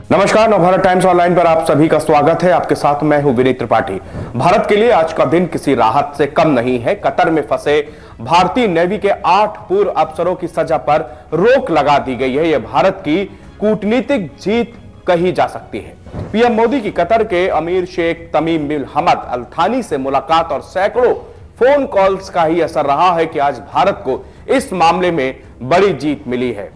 नमस्कार, Navbharat times online पर आप सभी का स्वागत है। आपके साथ मैं हूं विनीत त्रिपाठी। भारत के लिए आज का दिन किसी राहत से कम नहीं है। कतर में फंसे भारतीय नेवी के 8 पूर्व अफसरों की सजा पर रोक लगा दी गई है। यह भारत की कूटनीतिक जीत कही जा सकती है। पीएम मोदी की कतर के अमीर शेख तमीम बिन हमद अल थानी से मुलाकात और सैकड़ों फोन कॉल्स का ही असर रहा है कि आज भारत को इस मामले में बड़ी जीत मिली है।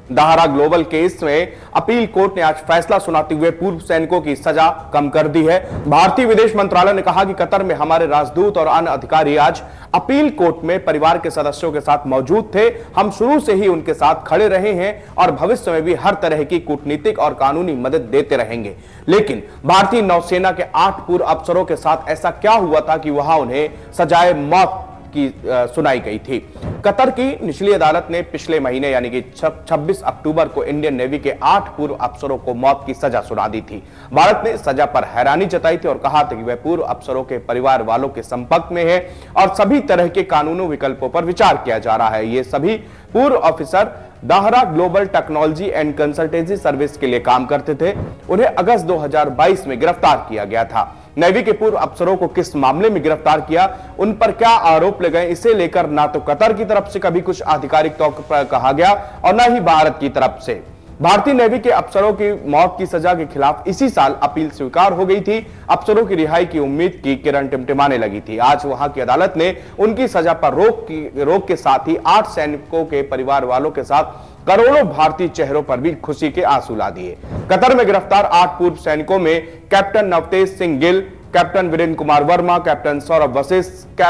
दाहरा ग्लोबल केस में अपील कोर्ट ने आज फैसला सुनाते हुए पूर्व सैनिकों की सजा कम कर दी है। भारतीय विदेश मंत्रालय ने कहा कि कतर में हमारे राजदूत और अन्य अधिकारी आज अपील कोर्ट में परिवार के सदस्यों के साथ मौजूद थे। हम शुरू से ही उनके साथ खड़े रहे हैं और भविष्य में भी हर तरह की कूटनीतिक और कानूनी मदद देते रहेंगे। लेकिन भारतीय नौसेना के 8 पूर्व अफसरों के साथ ऐसा क्या हुआ था कि वहां उन्हें सजाए मौत की सुनाई गई थी। कतर की निचली अदालत ने पिछले महीने यानी कि 26 अक्टूबर को इंडियन नेवी के 8 पूर्व अफसरों को मौत की सजा सुना दी थी। भारत ने सजा पर हैरानी जताई थी और कहा था कि वह पूर्व अफसरों के परिवार वालों के संपर्क में है और सभी तरह के कानूनी विकल्पों पर विचार किया जा रहा है। ये सभी पूर्व officer Dahra global technology and consultancy service के लिए काम करते थे। उन्हें अगस्त 2022 में गिरफ्तार किया गया था। नेवी के पूर्व अफसरों को किस मामले में गिरफ्तार किया, उन पर क्या आरोप लगाए, इसे लेकर ना तो कतर की तरफ से कभी कुछ आधिकारिक तौर पर कहा गया और ना ही भारत की तरफ से। भारतीय नेवी के अफसरों की मौत की सजा के खिलाफ इसी साल अपील स्वीकार हो गई थी। अफसरों की रिहाई की उम्मीद की किरण टिमटिमाने लगी थी। आज वहां की अदालत ने उनकी सजा पर रोक के साथ ही 8 सैनिकों के परिवार वालों के साथ करोड़ों भारतीय चेहरों पर भी खुशी के आंसू ला दिए। कतर में गिरफ्तार 8 पूर्व सैनिकों में captain Navtej Singh Gill, captain Virendra Kumar Verma, captain Saurabh Vashisht,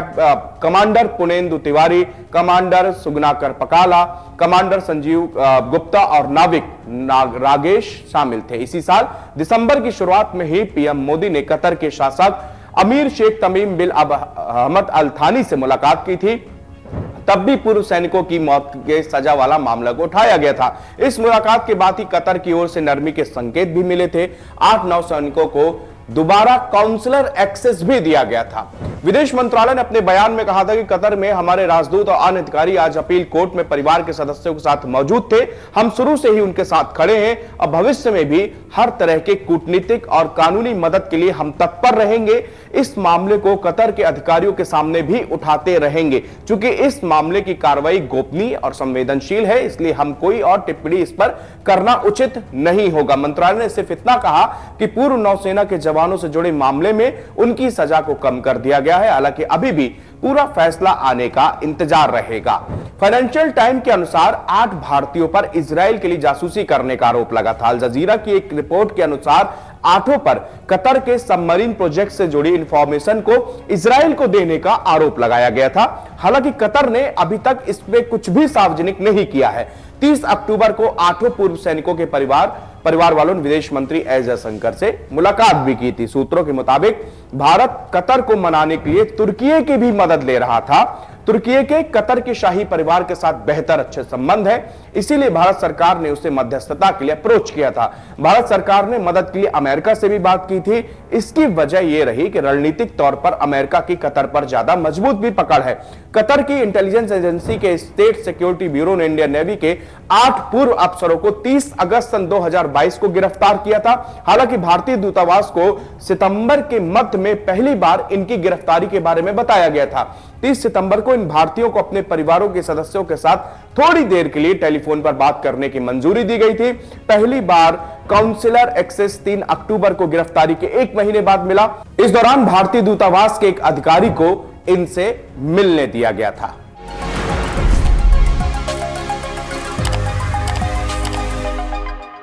commander Purnendu Tiwari, commander Sugunakar Pakala, commander Sanjeev Gupta और नाविक रागेश शामिल थे। इसी साल दिसंबर की शुरुआत में ही पीएम मोदी ने कतर के शासक अमीर शेख तमीम बिन हमद अल थानी से मुलाकात की थी। तब भी पूर्व सैनिकों की मौत के सजा वाला मामला को उठाया गया था। इस मुलाकात के बाद ही कतर की ओर से नरमी के संकेत भी मिले थे। 8 सैनिकों को दोबारा काउंसलर एक्सेस भी दिया गया था। विदेश मंत्रालय ने अपने बयान में कहा था कि कतर में हमारे राजदूत और अन्य अधिकारी आज अपील कोर्ट में परिवार के सदस्यों के साथ मौजूद थे। हम शुरू से ही उनके साथ खड़े हैं और भविष्य में भी हर तरह के कूटनीतिक और कानूनी मदद के लिए हम तत्पर रहेंगे। इस मामले को कतर के अधिकारियों के सामने भी उठाते रहेंगे। चूंकि इस मामले की कार्रवाई गोपनीय और संवेदनशील है, इसलिए हम कोई और टिप्पणी इस पर करना उचित नहीं होगा। मंत्रालय ने सिर्फ इतना कहा कि पूर्व नौसेना के जवानों से जुड़े मामले में उनकी सजा को कम कर दिया गया है। हालांकि अभी भी पूरा फैसला आने का इंतजार रहेगा। फाइनेंशियल टाइम के अनुसार 8 भारतीयों पर इजराइल के लिए जासूसी करने का आरोप लगा था। अल जजीरा की एक रिपोर्ट के अनुसार 8 पर कतर के सबमरीन प्रोजेक्ट से जुड़ी इंफॉर्मेशन को इजराइल को देने का आरोप लगाया गया था। हालांकि कतर ने अभी तक इसमें कुछ भी सार्वजनिक नहीं किया है। 30 अक्टूबर को 8 पूर्व सैनिकों के परिवार वालों ने विदेश मंत्री एस जयशंकर से मुलाकात भी की थी। सूत्रों के मुताबिक भारत कतर को मनाने के लिए तुर्की की भी मदद ले रहा था। तुर्की के कतर के शाही परिवार के साथ बेहतर अच्छे संबंध है, इसीलिए भारत सरकार ने उसे मध्यस्थता के लिए अप्रोच किया था। भारत सरकार ने मदद के लिए अमेरिका से भी बात की थी। इसकी वजह यह रही कि रणनीतिक तौर पर अमेरिका की कतर पर ज्यादा मजबूत भी पकड़ है। कतर की इंटेलिजेंस एजेंसी के स्टेट सिक्योरिटी ब्यूरो ने इंडियन नेवी के 8 पूर्व अफसरों को 30 अगस्त सन 2022 को गिरफ्तार किया था। हालांकि भारतीय दूतावास को सितंबर के मध्य में पहली बार इनकी गिरफ्तारी के बारे में बताया गया था। 30 सितंबर को इन भारतीयों को अपने परिवारों के सदस्यों के साथ थोड़ी देर के लिए टेलीफोन पर बात करने की मंजूरी दी गई थी। पहली बार काउंसलर एक्सेस 3 अक्टूबर को गिरफ्तारी के 1 महीने बाद मिला। इस दौरान भारतीय दूतावास के एक अधिकारी को इनसे मिलने दिया गया था।